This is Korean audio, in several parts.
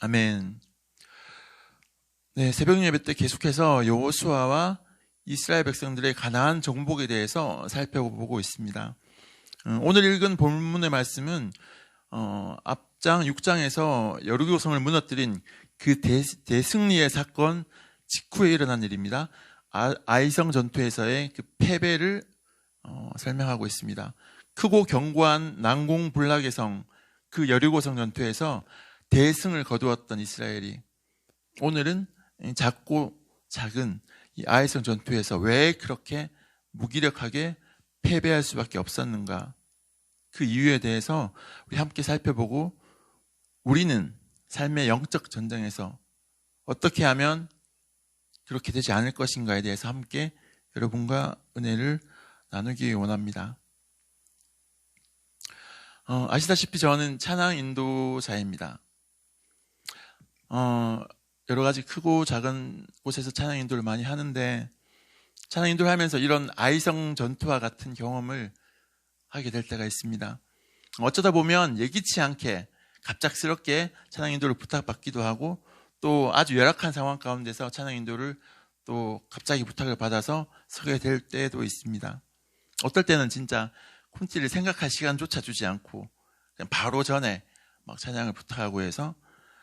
아멘. 네, 새벽 예배 때 계속해서 여호수아와 이스라엘 백성들의 가나안 정복에 대해서 살펴보고 있습니다. 오늘 읽은 본문의 말씀은 앞장 6장에서 여리고성을 무너뜨린 그 대승리의 사건 직후에 일어난 일입니다. 아이성 전투에서의 그 패배를 설명하고 있습니다. 크고 견고한 난공불락의 성, 그 여리고성 전투에서 대승을 거두었던 이스라엘이 오늘은 작고 작은 이 아이성 전투에서 왜 그렇게 무기력하게 패배할 수밖에 없었는가, 그 이유에 대해서 우리 함께 살펴보고 우리는 삶의 영적 전쟁에서 어떻게 하면 그렇게 되지 않을 것인가에 대해서 함께 여러분과 은혜를 나누기 원합니다. 아시다시피 저는 찬양 인도자입니다. 여러 가지 크고 작은 곳에서 찬양 인도를 많이 하는데, 찬양 인도를 하면서 이런 아이성 전투와 같은 경험을 하게 될 때가 있습니다. 어쩌다 보면 예기치 않게 갑작스럽게 찬양 인도를 부탁받기도 하고, 또 아주 열악한 상황 가운데서 찬양 인도를 또 갑자기 부탁을 받아서 서게 될 때도 있습니다. 어떨 때는 진짜 콘티를 생각할 시간조차 주지 않고 그냥 바로 전에 막 찬양을 부탁하고 해서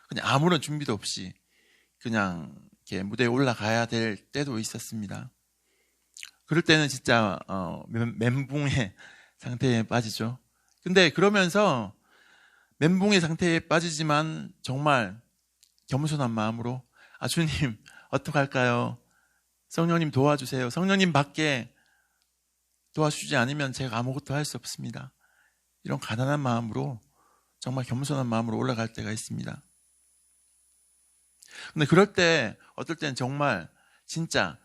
그냥 아무런 준비도 없이 그냥 이렇게 무대에 올라가야 될 때도 있었습니다. 그럴 때는 진짜 멘붕의 상태에 빠지죠. 근데 그러면서 멘붕의 상태에 빠지지만 정말 겸손한 마음으로 주님 어떡할까요? 성령님 도와주세요. 성령님 밖에 도와주지 않으면 제가 아무것도 할 수 없습니다. 이런 가난한 마음으로, 정말 겸손한 마음으로 올라갈 때가 있습니다. 근데 그럴 때 어떨 때는 정말 진짜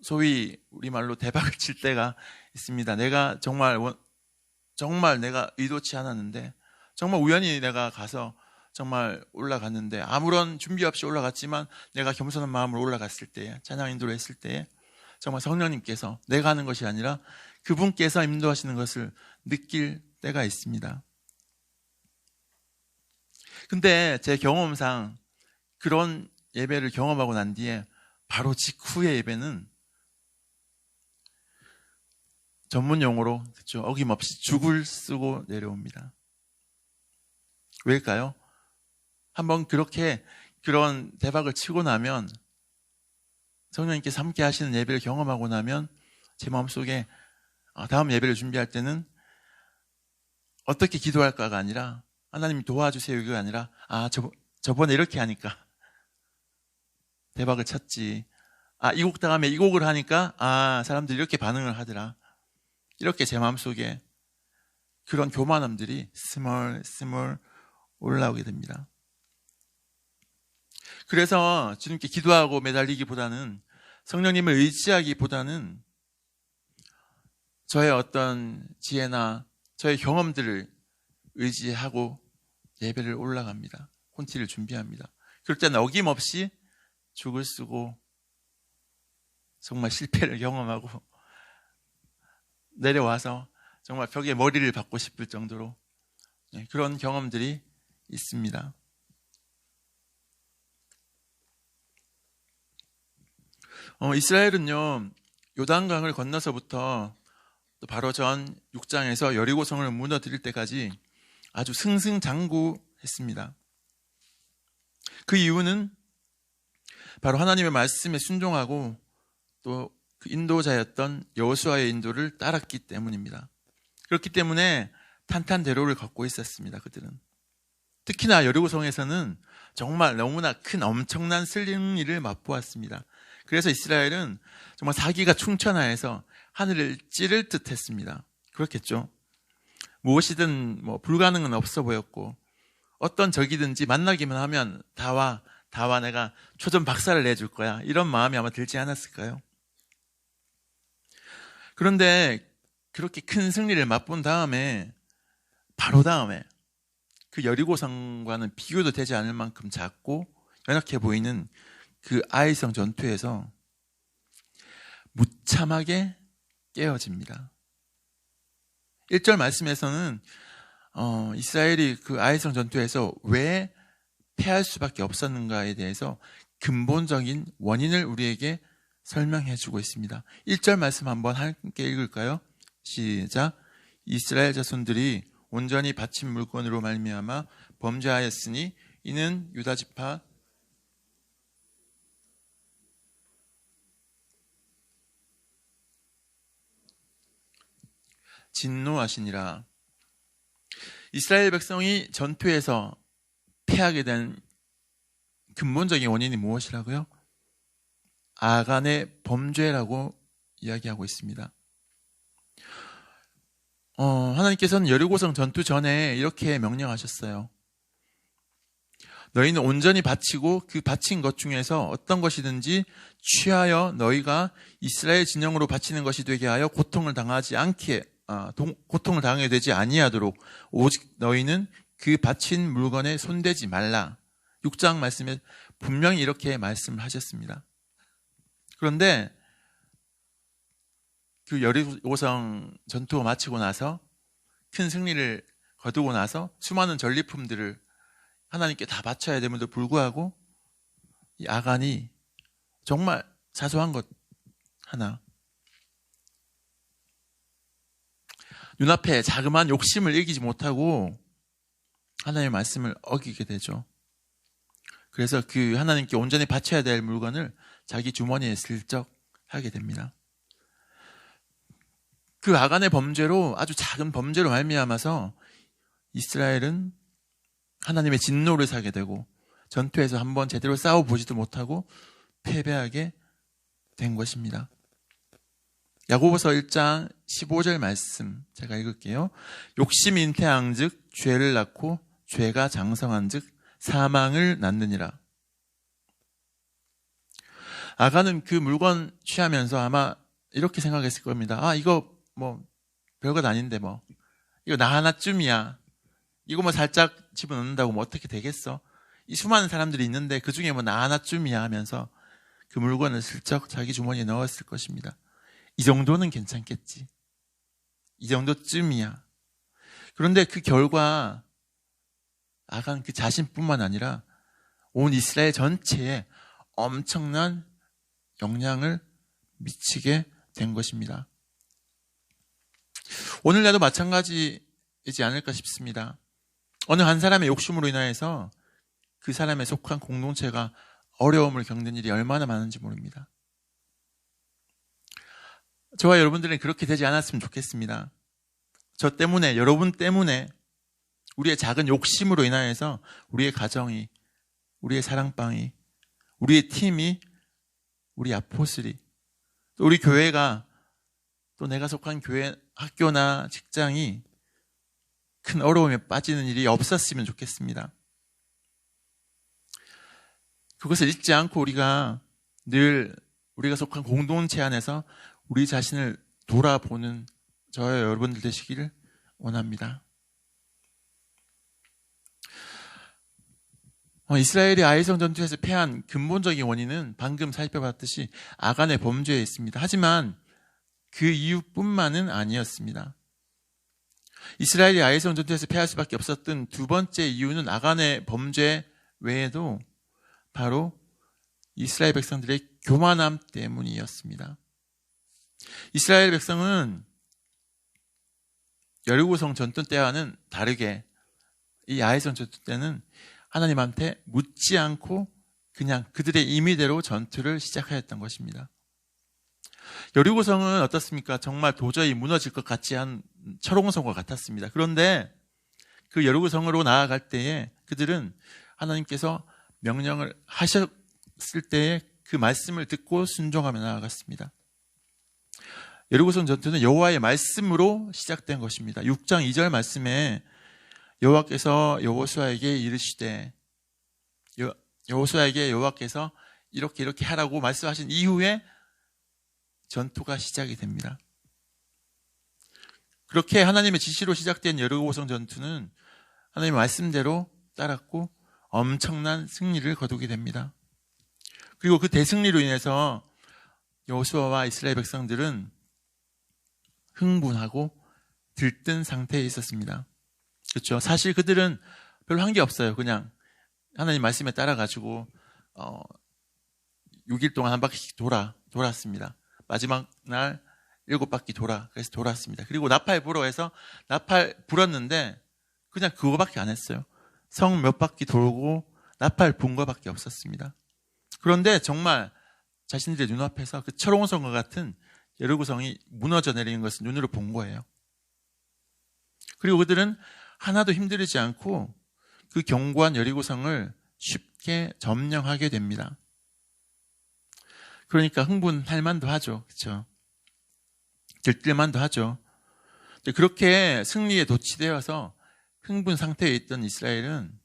소위 우리말로 대박을 칠 때가 있습니다. 내가 정말 내가 의도치 않았는데, 정말 우연히 내가 가서 정말 올라갔는데, 아무런 준비 없이 올라갔지만 내가 겸손한 마음으로 올라갔을 때에, 찬양 인도를 했을 때에 정말 성령님께서 내가 하는 것이 아니라 그분께서 인도하시는 것을 느낄 때가 있습니다. 근데 제 경험상 그런 예배를 경험하고 난 뒤에 바로 직후의 예배는 전문 용어로 그렇죠, 어김없이 죽을 쓰고 내려옵니다. 왜일까요? 한번 그런 대박을 치고 나면, 성령님께서 함께 하시는 예배를 경험하고 나면 제 마음속에 다음 예배를 준비할 때는 어떻게 기도할까가 아니라, 하나님 도와주세요 이게 아니라, 저번에 이렇게 하니까 대박을 쳤지, 이 곡 다음에 이 곡을 하니까 사람들이 이렇게 반응을 하더라, 이렇게 제 마음속에 그런 교만함들이 스멀스멀 올라오게 됩니다. 그래서 주님께 기도하고 매달리기보다는, 성령님을 의지하기보다는 저의 어떤 지혜나 저의 경험들을 의지하고 예배를 올라갑니다. 콘티를 준비합니다. 그럴 때는 어김없이 죽을 쓰고 정말 실패를 경험하고 내려와서 정말 벽에 머리를 박고 싶을 정도로 그런 경험들이 있습니다. 이스라엘은요, 요단강을 건너서부터 또 바로 전 6장에서 여리고성을 무너뜨릴 때까지 아주 승승장구했습니다. 그 이유는 바로 하나님의 말씀에 순종하고 또 그 인도자였던 여호수아의 인도를 따랐기 때문입니다. 그렇기 때문에 탄탄대로를 걷고 있었습니다. 그들은 특히나 여리고성에서는 정말 너무나 큰 엄청난 승리를 맛보았습니다. 그래서 이스라엘은 정말 사기가 충천하여서 하늘을 찌를 듯 했습니다. 그렇겠죠. 무엇이든 불가능은 없어 보였고, 어떤 적이든지 만나기만 하면 다 와 내가 초전 박살을 내줄 거야, 이런 마음이 아마 들지 않았을까요? 그런데 그렇게 큰 승리를 맛본 다음에, 바로 다음에 그 여리고성과는 비교도 되지 않을 만큼 작고 연약해 보이는 그 아이성 전투에서 무참하게 깨어집니다. 1절 말씀에서는 이스라엘이 그 아이성 전투에서 왜 패할 수밖에 없었는가에 대해서 근본적인 원인을 우리에게 설명해 주고 있습니다. 1절 말씀 한번 함께 읽을까요? 시작. 이스라엘 자손들이 온전히 바친 물건으로 말미암아 범죄하였으니 이는 유다 지파 진노하시니라. 이스라엘 백성이 전투에서 패하게 된 근본적인 원인이 무엇이라고요? 아간의 범죄라고 이야기하고 있습니다. 하나님께서는 여리고성 전투 전에 이렇게 명령하셨어요. 너희는 온전히 바치고 그 바친 것 중에서 어떤 것이든지 취하여 너희가 이스라엘 진영으로 바치는 것이 되게 하여 고통을 당하지 않게 고통을 당하게 되지 아니하도록 오직 너희는 그 바친 물건에 손대지 말라. 6장 말씀에 분명히 이렇게 말씀을 하셨습니다. 그런데 그 여리고성 전투가 마치고 나서 큰 승리를 거두고 나서 수많은 전리품들을 하나님께 다 바쳐야 됨에도 불구하고 이 아간이 정말 사소한 것 하나, 눈앞에 자그마한 욕심을 이기지 못하고 하나님의 말씀을 어기게 되죠. 그래서 그 하나님께 온전히 바쳐야 될 물건을 자기 주머니에 슬쩍 하게 됩니다. 그 아간의 범죄로, 아주 작은 범죄로 말미암아서 이스라엘은 하나님의 진노를 사게 되고 전투에서 한번 제대로 싸워보지도 못하고 패배하게 된 것입니다. 야고보서 1장 15절 말씀 제가 읽을게요. 욕심이 잉태한즉 죄를 낳고 죄가 장성한즉 사망을 낳느니라. 아간은 그 물건 취하면서 아마 이렇게 생각했을 겁니다. 이거 뭐 별것 아닌데 뭐 이거 나 하나쯤이야. 이거 뭐 살짝 집어넣는다고 뭐 어떻게 되겠어? 이 수많은 사람들이 있는데 그 중에 뭐 나 하나쯤이야 하면서 그 물건을 슬쩍 자기 주머니에 넣었을 것입니다. 이 정도는 괜찮겠지. 이 정도쯤이야. 그런데 그 결과 아간 그 자신뿐만 아니라 온 이스라엘 전체에 엄청난 영향을 미치게 된 것입니다. 오늘날도 마찬가지이지 않을까 싶습니다. 어느 한 사람의 욕심으로 인하여서 그 사람에 속한 공동체가 어려움을 겪는 일이 얼마나 많은지 모릅니다. 저와 여러분들은 그렇게 되지 않았으면 좋겠습니다. 저 때문에, 여러분 때문에 우리의 작은 욕심으로 인하여서 우리의 가정이, 우리의 사랑방이, 우리의 팀이, 우리 아포슬이, 또 우리 교회가, 또 내가 속한 교회, 학교나 직장이 큰 어려움에 빠지는 일이 없었으면 좋겠습니다. 그것을 잊지 않고 우리가 늘 우리가 속한 공동체 안에서 우리 자신을 돌아보는 저와 여러분들 되시기를 원합니다. 이스라엘이 아이성 전투에서 패한 근본적인 원인은 방금 살펴봤듯이 아간의 범죄에 있습니다. 하지만 그 이유뿐만은 아니었습니다. 이스라엘이 아이성 전투에서 패할 수밖에 없었던 두 번째 이유는 아간의 범죄 외에도 바로 이스라엘 백성들의 교만함 때문이었습니다. 이스라엘 백성은 여리고성 전투 때와는 다르게 이 아이성 전투 때는 하나님한테 묻지 않고 그냥 그들의 임의대로 전투를 시작하였던 것입니다. 여리고성은 어떻습니까? 정말 도저히 무너질 것 같지 않은 철옹성과 같았습니다. 그런데 그 여리고성으로 나아갈 때에 그들은 하나님께서 명령을 하셨을 때에 그 말씀을 듣고 순종하며 나아갔습니다. 여리고성 전투는 여호와의 말씀으로 시작된 것입니다. 6장 2절 말씀에 여호와께서 여호수아에게 이르시되, 여호수아에게 여호와께서 이렇게 하라고 말씀하신 이후에 전투가 시작이 됩니다. 그렇게 하나님의 지시로 시작된 여리고성 전투는 하나님의 말씀대로 따랐고 엄청난 승리를 거두게 됩니다. 그리고 그 대승리로 인해서 여호수아와 이스라엘 백성들은 흥분하고 들뜬 상태에 있었습니다. 그렇죠? 사실 그들은 별로 한 게 없어요. 그냥 하나님 말씀에 따라 가지고 6일 동안 한 바퀴 돌았습니다. 마지막 날 7바퀴 그래서 돌았습니다. 그리고 나팔 불어 해서 나팔 불었는데 그냥 그거밖에 안 했어요. 성 몇 바퀴 돌고 나팔 분 거밖에 없었습니다. 그런데 정말 자신들의 눈앞에서 그 철옹성과 같은 여리고성이 무너져 내리는 것을 눈으로 본 거예요. 그리고 그들은 하나도 힘들지 않고 그 견고한 여리고성을 쉽게 점령하게 됩니다. 그러니까 흥분할 만도 하죠. 그렇죠? 들뜰만도 하죠. 그렇게 승리에 도취되어서 흥분 상태에 있던 이스라엘은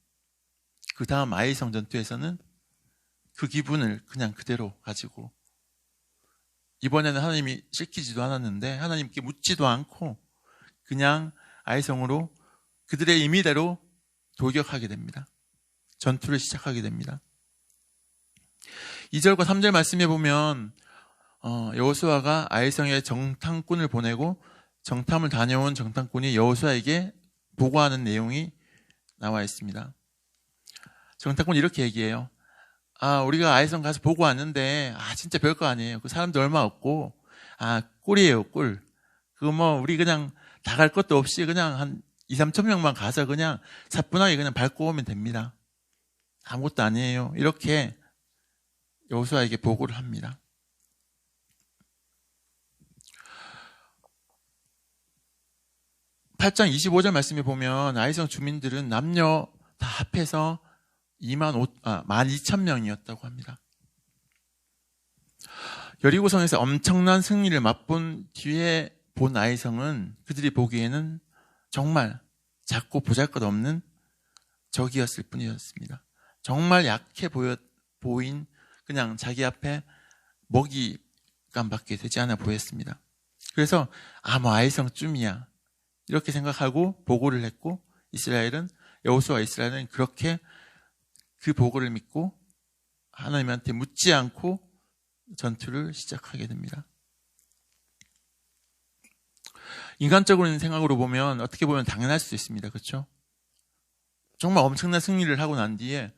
그 다음 아이성 전투에서는 그 기분을 그냥 그대로 가지고 이번에는 하나님이 시키지도 않았는데 하나님께 묻지도 않고 그냥 아이성으로 그들의 임의대로 돌격하게 됩니다. 전투를 시작하게 됩니다. 2절과 3절 말씀해 보면 여호수아가 아이성에 정탐꾼을 보내고 정탐을 다녀온 정탐꾼이 여호수아에게 보고하는 내용이 나와 있습니다. 정탐꾼이 이렇게 얘기해요. 우리가 아이성 가서 보고 왔는데 진짜 별거 아니에요. 그 사람도 얼마 없고 꿀이에요, 꿀. 그거 우리 그냥 다 갈 것도 없이 그냥 한 2, 3천 명만 가서 그냥 사뿐하게 그냥 밟고 오면 됩니다. 아무것도 아니에요. 이렇게 여호수아에게 보고를 합니다. (8장 25절) 말씀에 보면 아이성 주민들은 남녀 다 합해서 12,000명이었다고 합니다. 여리고성에서 엄청난 승리를 맛본 뒤에 본 아이성은 그들이 보기에는 정말 작고 보잘것없는 적이었을 뿐이었습니다. 정말 약해 보인 그냥 자기 앞에 먹이감밖에 되지 않아 보였습니다. 그래서 아이성쯤이야 이렇게 생각하고 보고를 했고 여호수아와 이스라엘은 그렇게 그 보고를 믿고 하나님한테 묻지 않고 전투를 시작하게 됩니다. 인간적인 생각으로 보면 어떻게 보면 당연할 수도 있습니다. 그렇죠? 정말 엄청난 승리를 하고 난 뒤에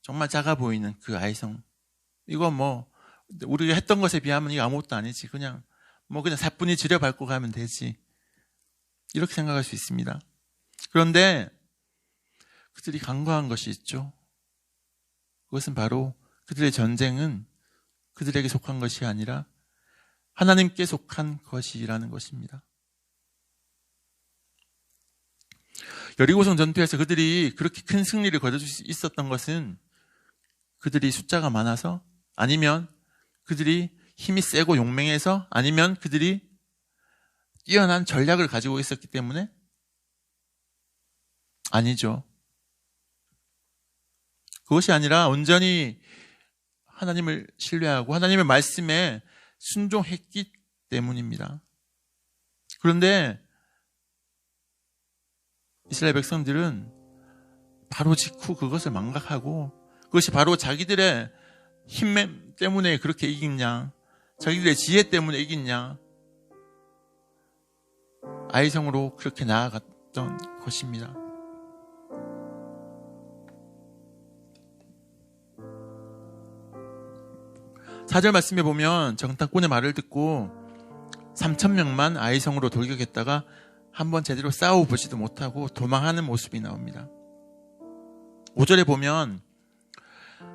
정말 작아 보이는 그 아이성, 이거 우리가 했던 것에 비하면 이거 아무것도 아니지, 그냥 사뿐히 지려밟고 가면 되지, 이렇게 생각할 수 있습니다. 그런데 그들이 간과한 것이 있죠. 그것은 바로 그들의 전쟁은 그들에게 속한 것이 아니라 하나님께 속한 것이라는 것입니다. 여리고성 전투에서 그들이 그렇게 큰 승리를 거둘 수 있었던 것은 그들이 숫자가 많아서, 아니면 그들이 힘이 세고 용맹해서, 아니면 그들이 뛰어난 전략을 가지고 있었기 때문에? 아니죠. 그것이 아니라 온전히 하나님을 신뢰하고 하나님의 말씀에 순종했기 때문입니다. 그런데 이스라엘 백성들은 바로 직후 그것을 망각하고, 그것이 바로 자기들의 힘 때문에 그렇게 이기냐, 자기들의 지혜 때문에 이기냐, 아이성으로 그렇게 나아갔던 것입니다. 사절 말씀에 보면 정탐꾼의 말을 듣고 3,000명만 아이성으로 돌격했다가 한번 제대로 싸워보지도 못하고 도망하는 모습이 나옵니다. 5절에 보면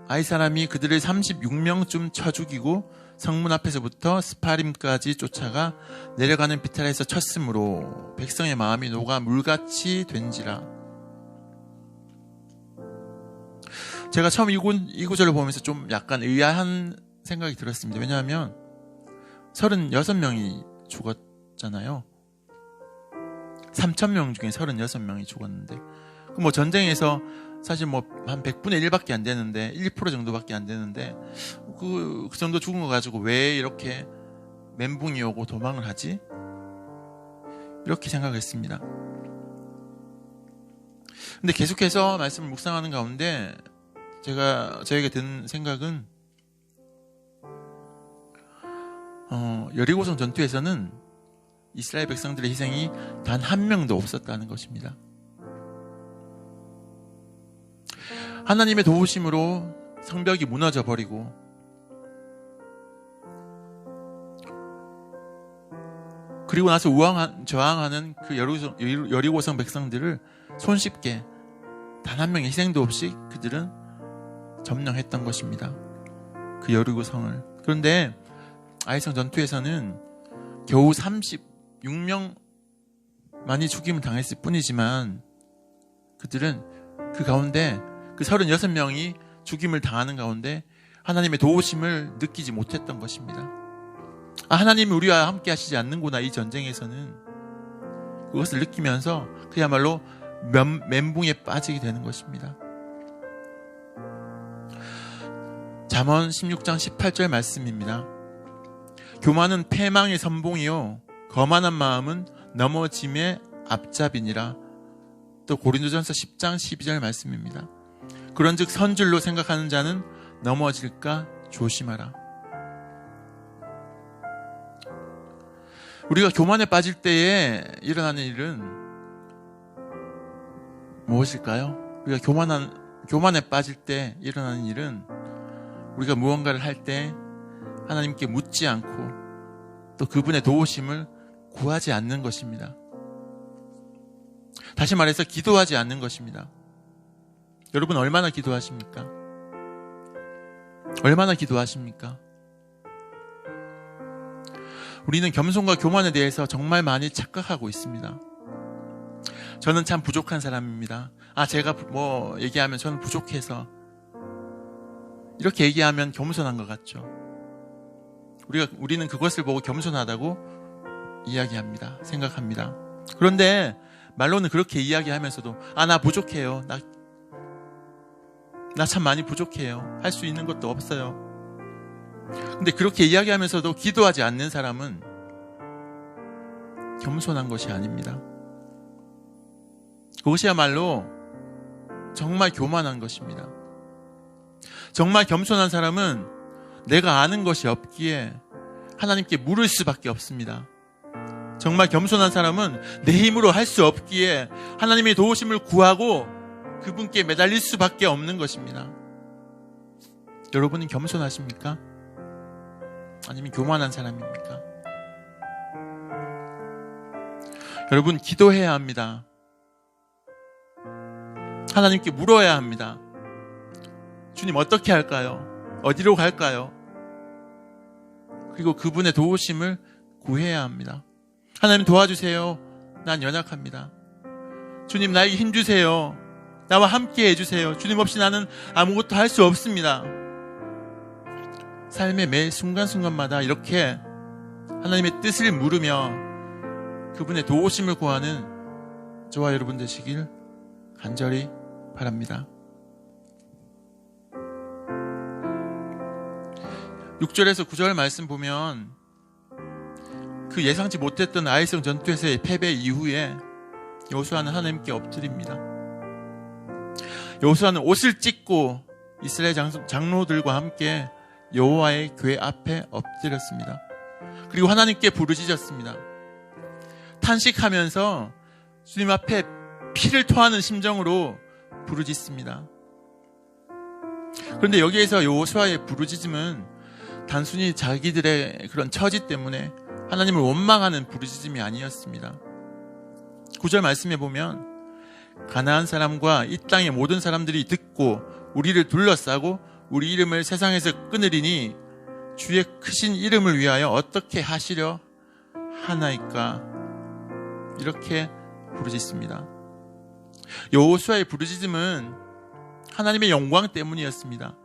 아이 사람이 그들을 36명쯤 쳐 죽이고 성문 앞에서부터 스파림까지 쫓아가 내려가는 비탈에서 쳤으므로 백성의 마음이 녹아 물같이 된지라. 제가 처음 이 구절을 보면서 좀 약간 의아한 생각이 들었습니다. 왜냐하면 36명이 죽었잖아요. 3,000명 중에 36명이 죽었는데, 전쟁에서 사실 한 100분의 1밖에 안 되는데, 1% 정도밖에 안 되는데, 그 정도 죽은 거 가지고 왜 이렇게 멘붕이 오고 도망을 하지? 이렇게 생각했습니다. 근데 계속해서 말씀을 묵상하는 가운데 저에게 든 생각은, 여리고성 전투에서는 이스라엘 백성들의 희생이 단 한 명도 없었다는 것입니다. 하나님의 도우심으로 성벽이 무너져 버리고 그리고 나서 저항하는 그 여리고성 백성들을 손쉽게 단 한 명의 희생도 없이 그들은 점령했던 것입니다. 그 여리고성을. 그런데 아이성 전투에서는 겨우 36명만이 죽임을 당했을 뿐이지만 그들은 그 가운데 그 36명이 죽임을 당하는 가운데 하나님의 도우심을 느끼지 못했던 것입니다. 하나님이 우리와 함께 하시지 않는구나, 이 전쟁에서는. 그것을 느끼면서 그야말로 멘붕에 빠지게 되는 것입니다. 잠언 16장 18절 말씀입니다. 교만은 패망의 선봉이요 거만한 마음은 넘어짐의 앞잡이니라. 또 고린도전서 10장 12절 말씀입니다. 그런즉 선줄로 생각하는 자는 넘어질까 조심하라. 우리가 교만에 빠질 때에 일어나는 일은 무엇일까요? 우리가 교만에 빠질 때 일어나는 일은 우리가 무언가를 할 때 하나님께 묻지 않고 또 그분의 도우심을 구하지 않는 것입니다. 다시 말해서 기도하지 않는 것입니다. 여러분 얼마나 기도하십니까? 얼마나 기도하십니까? 우리는 겸손과 교만에 대해서 정말 많이 착각하고 있습니다. 저는 참 부족한 사람입니다. 제가 얘기하면 저는 부족해서 이렇게 얘기하면 겸손한 것 같죠. 우리는 그것을 보고 겸손하다고 이야기합니다. 생각합니다. 그런데 말로는 그렇게 이야기하면서도 나 부족해요. 나 참 많이 부족해요. 할 수 있는 것도 없어요. 근데 그렇게 이야기하면서도 기도하지 않는 사람은 겸손한 것이 아닙니다. 그것이야말로 정말 교만한 것입니다. 정말 겸손한 사람은 내가 아는 것이 없기에 하나님께 물을 수밖에 없습니다. 정말 겸손한 사람은 내 힘으로 할 수 없기에 하나님의 도우심을 구하고 그분께 매달릴 수밖에 없는 것입니다. 여러분은 겸손하십니까? 아니면 교만한 사람입니까? 여러분, 기도해야 합니다. 하나님께 물어야 합니다. 주님, 어떻게 할까요? 어디로 갈까요? 그리고 그분의 도우심을 구해야 합니다. 하나님 도와주세요. 난 연약합니다. 주님, 나에게 힘주세요. 나와 함께 해주세요. 주님 없이 나는 아무것도 할 수 없습니다. 삶의 매 순간순간마다 이렇게 하나님의 뜻을 물으며 그분의 도우심을 구하는 저와 여러분 되시길 간절히 바랍니다. 6절에서 9절 말씀 보면 그 예상치 못했던 아이성 전투에서의 패배 이후에 여호수아는 하나님께 엎드립니다. 여호수아는 옷을 찢고 이스라엘 장로들과 함께 여호와의 궤 앞에 엎드렸습니다. 그리고 하나님께 부르짖었습니다. 탄식하면서 주님 앞에 피를 토하는 심정으로 부르짖습니다. 그런데 여기에서 여호수아의 부르짖음은 단순히 자기들의 그런 처지 때문에 하나님을 원망하는 부르짖음이 아니었습니다. 9절 말씀에 보면 가나안 사람과 이 땅의 모든 사람들이 듣고 우리를 둘러싸고 우리 이름을 세상에서 끊으리니 주의 크신 이름을 위하여 어떻게 하시려 하나이까, 이렇게 부르짖습니다. 여호수아의 부르짖음은 하나님의 영광 때문이었습니다.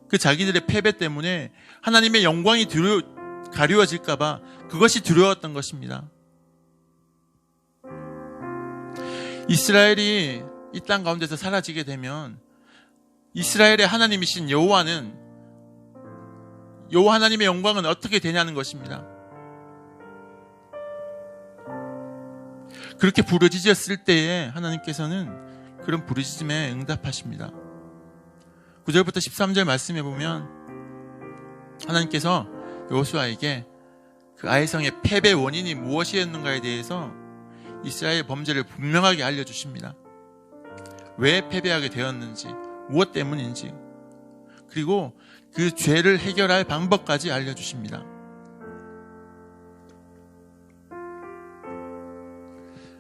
그 자기들의 패배 때문에 하나님의 영광이 가리워질까 봐 그것이 두려웠던 것입니다. 이스라엘이 이 땅 가운데서 사라지게 되면 이스라엘의 하나님이신 여호와 하나님의 영광은 어떻게 되냐는 것입니다. 그렇게 부르짖었을 때에 하나님께서는 그런 부르짖음에 응답하십니다. 9절부터 13절 말씀해 보면 하나님께서 여호수아에게 그 아이성의 패배 원인이 무엇이었는가에 대해서 이스라엘의 범죄를 분명하게 알려주십니다. 왜 패배하게 되었는지, 무엇 때문인지, 그리고 그 죄를 해결할 방법까지 알려주십니다.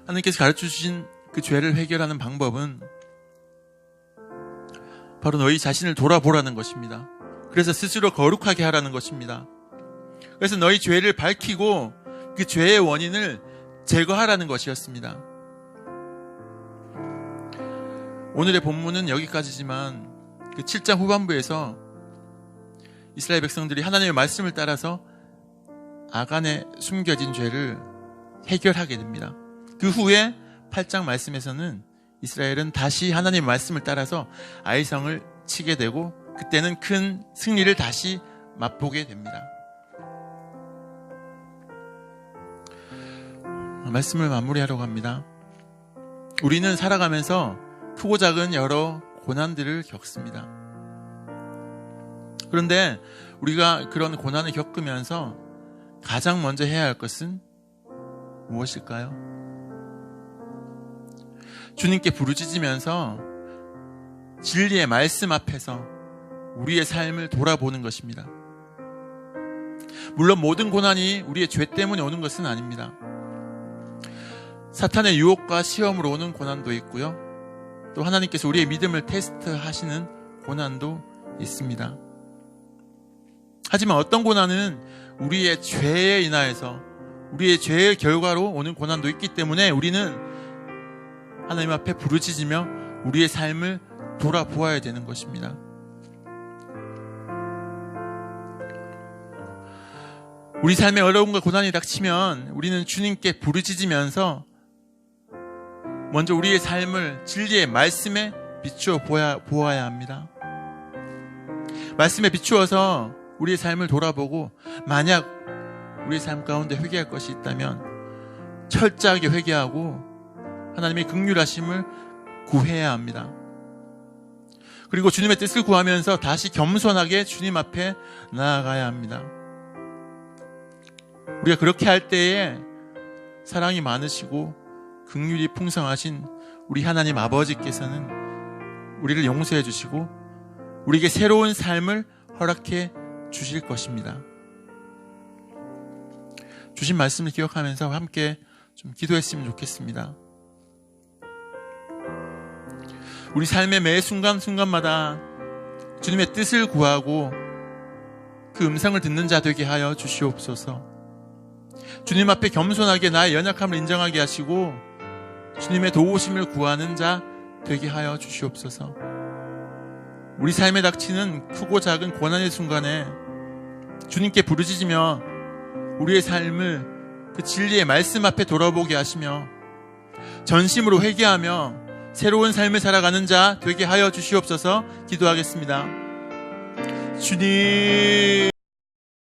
하나님께서 가르쳐주신 그 죄를 해결하는 방법은 바로 너희 자신을 돌아보라는 것입니다. 그래서 스스로 거룩하게 하라는 것입니다. 그래서 너희 죄를 밝히고 그 죄의 원인을 제거하라는 것이었습니다. 오늘의 본문은 여기까지지만 그 7장 후반부에서 이스라엘 백성들이 하나님의 말씀을 따라서 아간에 숨겨진 죄를 해결하게 됩니다. 그 후에 8장 말씀에서는 이스라엘은 다시 하나님의 말씀을 따라서 아이성을 치게 되고 그때는 큰 승리를 다시 맛보게 됩니다. 말씀을 마무리하려고 합니다. 우리는 살아가면서 크고 작은 여러 고난들을 겪습니다. 그런데 우리가 그런 고난을 겪으면서 가장 먼저 해야 할 것은 무엇일까요? 주님께 부르짖으면서 진리의 말씀 앞에서 우리의 삶을 돌아보는 것입니다. 물론 모든 고난이 우리의 죄 때문에 오는 것은 아닙니다. 사탄의 유혹과 시험으로 오는 고난도 있고요. 또 하나님께서 우리의 믿음을 테스트하시는 고난도 있습니다. 하지만 어떤 고난은 우리의 죄에 인하여서 우리의 죄의 결과로 오는 고난도 있기 때문에 우리는 하나님 앞에 부르짖으며 우리의 삶을 돌아보아야 되는 것입니다. 우리 삶에 어려움과 고난이 닥치면 우리는 주님께 부르짖으면서 먼저 우리의 삶을 진리의 말씀에 비추어 보아야 합니다. 말씀에 비추어서 우리의 삶을 돌아보고 만약 우리의 삶 가운데 회개할 것이 있다면 철저하게 회개하고 하나님의 긍휼하심을 구해야 합니다. 그리고 주님의 뜻을 구하면서 다시 겸손하게 주님 앞에 나아가야 합니다. 우리가 그렇게 할 때에 사랑이 많으시고 긍휼이 풍성하신 우리 하나님 아버지께서는 우리를 용서해 주시고 우리에게 새로운 삶을 허락해 주실 것입니다. 주신 말씀을 기억하면서 함께 좀 기도했으면 좋겠습니다. 우리 삶의 매 순간순간마다 주님의 뜻을 구하고 그 음성을 듣는 자 되게 하여 주시옵소서. 주님 앞에 겸손하게 나의 연약함을 인정하게 하시고 주님의 도우심을 구하는 자 되게 하여 주시옵소서. 우리 삶에 닥치는 크고 작은 고난의 순간에 주님께 부르짖으며 우리의 삶을 그 진리의 말씀 앞에 돌아보게 하시며 전심으로 회개하며 새로운 삶을 살아가는 자 되게 하여 주시옵소서. 기도하겠습니다. 주님